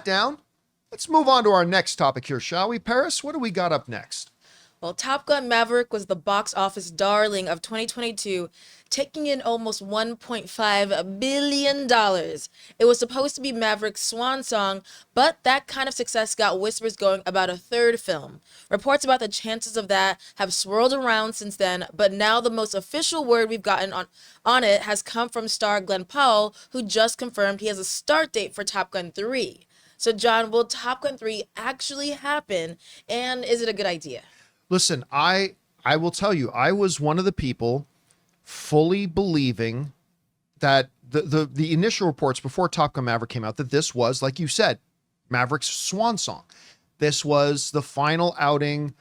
that down, let's move on to our next topic here, shall we, Paris? What do we got up next? Well, Top Gun Maverick was the box office darling of 2022, taking in almost $1.5 billion. It was supposed to be Maverick's swan song, but that kind of success got whispers going about a third film. Reports about the chances of that have swirled around since then, but now the most official word we've gotten on it has come from star Glen Powell, who just confirmed he has a start date for Top Gun 3. So, John, will Top Gun 3 actually happen, and is it a good idea? Listen, I will tell you, I was one of the people fully believing that the initial reports before Top Gun Maverick came out, that this was, like you said, Maverick's swan song. This was the final outing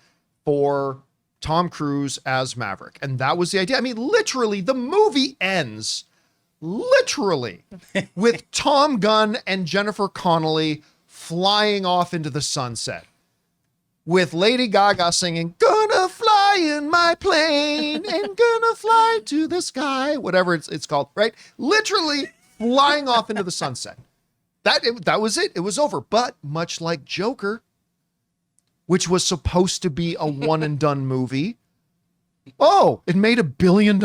for Tom Cruise as Maverick. And that was the idea. I mean, literally, the movie ends literally with Tom Gunn and Jennifer Connelly flying off into the sunset, with Lady Gaga singing, "Gonna fly in my plane and gonna fly to the sky," whatever it's called, right? Literally flying off into the sunset. That was it. It was over. But much like Joker, which was supposed to be a one and done movie, oh, it made $1 billion.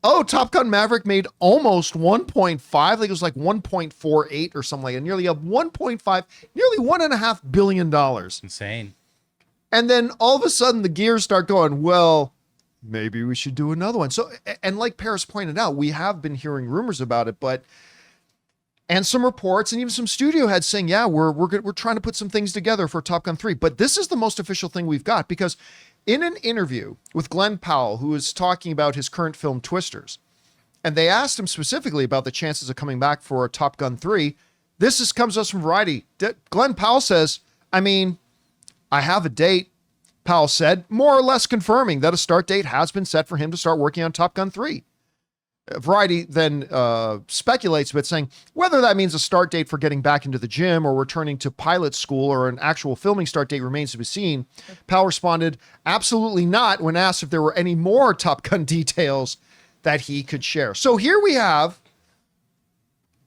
Oh, Top Gun Maverick made almost 1.5. I think it was like 1.48 or something like that. Nearly a 1.5, nearly $1.5 billion. Insane. And then all of a sudden the gears start going, well, maybe we should do another one. So, and like Paris pointed out, we have been hearing rumors about it, and some reports and even some studio heads saying, yeah, we're trying to put some things together for Top Gun 3. But this is the most official thing we've got, because in an interview with Glen Powell, who is talking about his current film Twisters, and they asked him specifically about the chances of coming back for Top Gun 3. This comes to us from Variety. Glen Powell says, I mean, I have a date, Powell said, more or less confirming that a start date has been set for him to start working on Top Gun 3. Variety then speculates a bit, saying whether that means a start date for getting back into the gym or returning to pilot school or an actual filming start date remains to be seen. Powell responded, absolutely not, when asked if there were any more Top Gun details that he could share. So here we have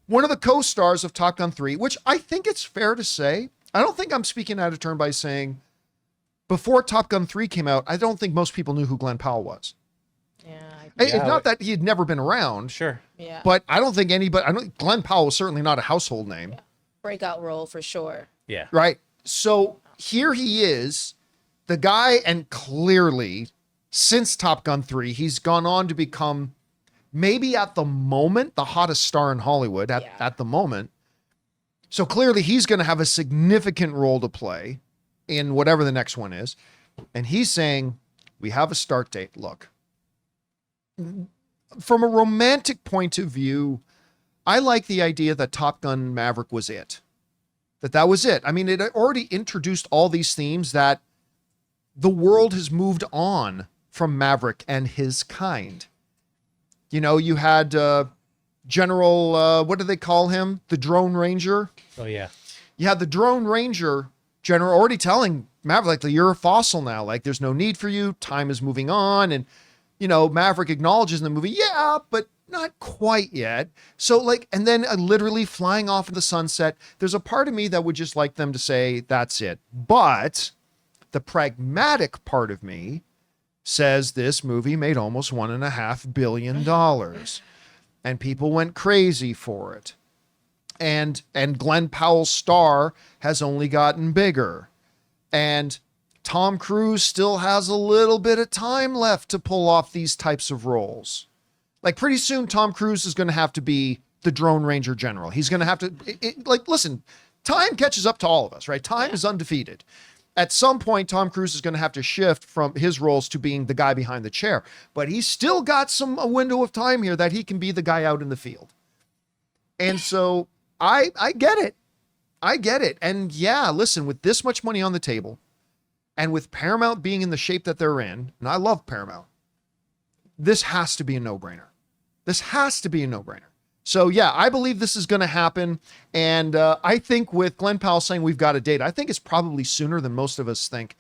one of the co-stars of Top Gun 3, which I think it's fair to say, I don't think I'm speaking out of turn by saying before Top Gun 3 came out, I don't think most people knew who Glen Powell was. It's not that he had never been around. Sure. Yeah. But I don't think Glen Powell was certainly not a household name. Yeah. Breakout role for sure. Yeah. Right. So here he is, the guy, and clearly since Top Gun 3, he's gone on to become maybe at the moment the hottest star in Hollywood at the moment. So clearly he's going to have a significant role to play in whatever the next one is. And he's saying, we have a start date. Look, from a romantic point of view, I like the idea that Top Gun Maverick was it. That was it. I mean, it already introduced all these themes that the world has moved on from Maverick and his kind. You know, you had General, what do they call him? The Drone Ranger. Oh, yeah. You had the Drone Ranger General already telling Maverick, like, you're a fossil now. Like, there's no need for you. Time is moving on. And, you know, Maverick acknowledges in the movie, yeah, but not quite yet. So, like, and then literally flying off in the sunset. There's a part of me that would just like them to say, that's it. But the pragmatic part of me says this movie made almost $1.5 billion. And people went crazy for it. And Glen Powell's star has only gotten bigger. And Tom Cruise still has a little bit of time left to pull off these types of roles. Like, pretty soon, Tom Cruise is going to have to be the Drone Ranger General. He's going to have to, listen, time catches up to all of us, right? Time is undefeated. At some point, Tom Cruise is going to have to shift from his roles to being the guy behind the chair. But he's still got a window of time here that he can be the guy out in the field. And so I get it. I get it. And yeah, listen, with this much money on the table and with Paramount being in the shape that they're in, and I love Paramount, this has to be a no-brainer. This has to be a no-brainer. So yeah, I believe this is going to happen. And I think with Glen Powell saying we've got a date, I think it's probably sooner than most of us think.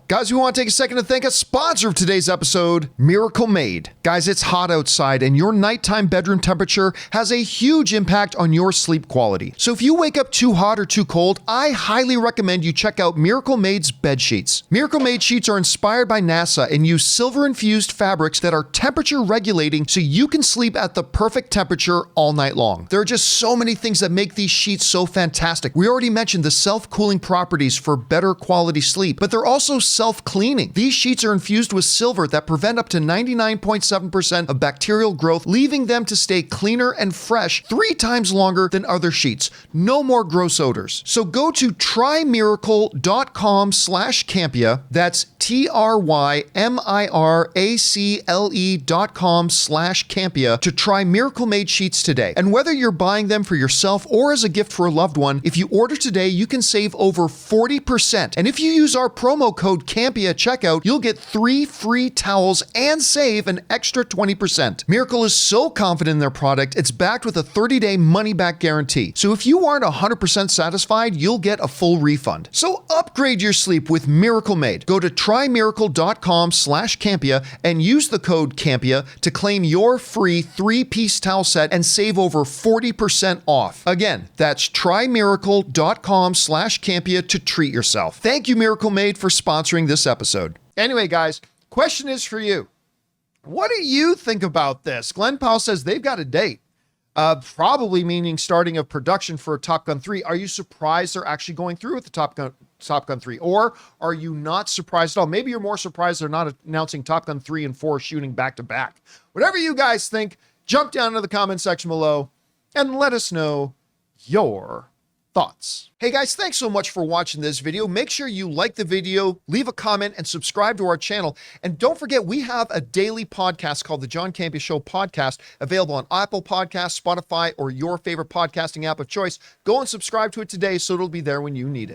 Guys, we want to take a second to thank a sponsor of today's episode, Miracle Made. Guys, it's hot outside and your nighttime bedroom temperature has a huge impact on your sleep quality. So if you wake up too hot or too cold, I highly recommend you check out Miracle Made's bed sheets. Miracle Made sheets are inspired by NASA and use silver-infused fabrics that are temperature regulating so you can sleep at the perfect temperature all night long. There are just so many things that make these sheets so fantastic. We already mentioned the self-cooling properties for better quality sleep, but they're also self-cleaning. These sheets are infused with silver that prevent up to 99.7% of bacterial growth, leaving them to stay cleaner and fresh 3 times longer than other sheets. No more gross odors. So go to trymiracle.com/Campea. That's TRYMIRACLE.com/Campea to try Miracle Made sheets today. And whether you're buying them for yourself or as a gift for a loved one, if you order today, you can save over 40%. And if you use our promo code Campea at checkout, you'll get 3 free towels and save an extra 20%. Miracle is so confident in their product, it's backed with a 30-day money-back guarantee. So if you aren't 100% satisfied, you'll get a full refund. So upgrade your sleep with Miracle Made. Go to trymiracle.com/Campea and use the code Campea to claim your free 3-piece towel set and save over 40% off. Again, that's trymiracle.com/Campea to treat yourself. Thank you, Miracle Made, for sponsoring this episode. Anyway, guys, question is for you. What do you think about this? Glen Powell says they've got a date, probably meaning starting of production for Top Gun 3. Are you surprised they're actually going through with the Top Gun 3? Or are you not surprised at all? Maybe you're more surprised they're not announcing Top Gun 3 and 4 shooting back to back. Whatever you guys think, jump down into the comment section below and let us know your thoughts. Hey guys, thanks so much for watching this video. Make sure you like the video, leave a comment, and subscribe to our channel. And don't forget, we have a daily podcast called the John Campea Show podcast, available on Apple Podcasts, Spotify, or your favorite podcasting app of choice. Go and subscribe to it today so it'll be there when you need it.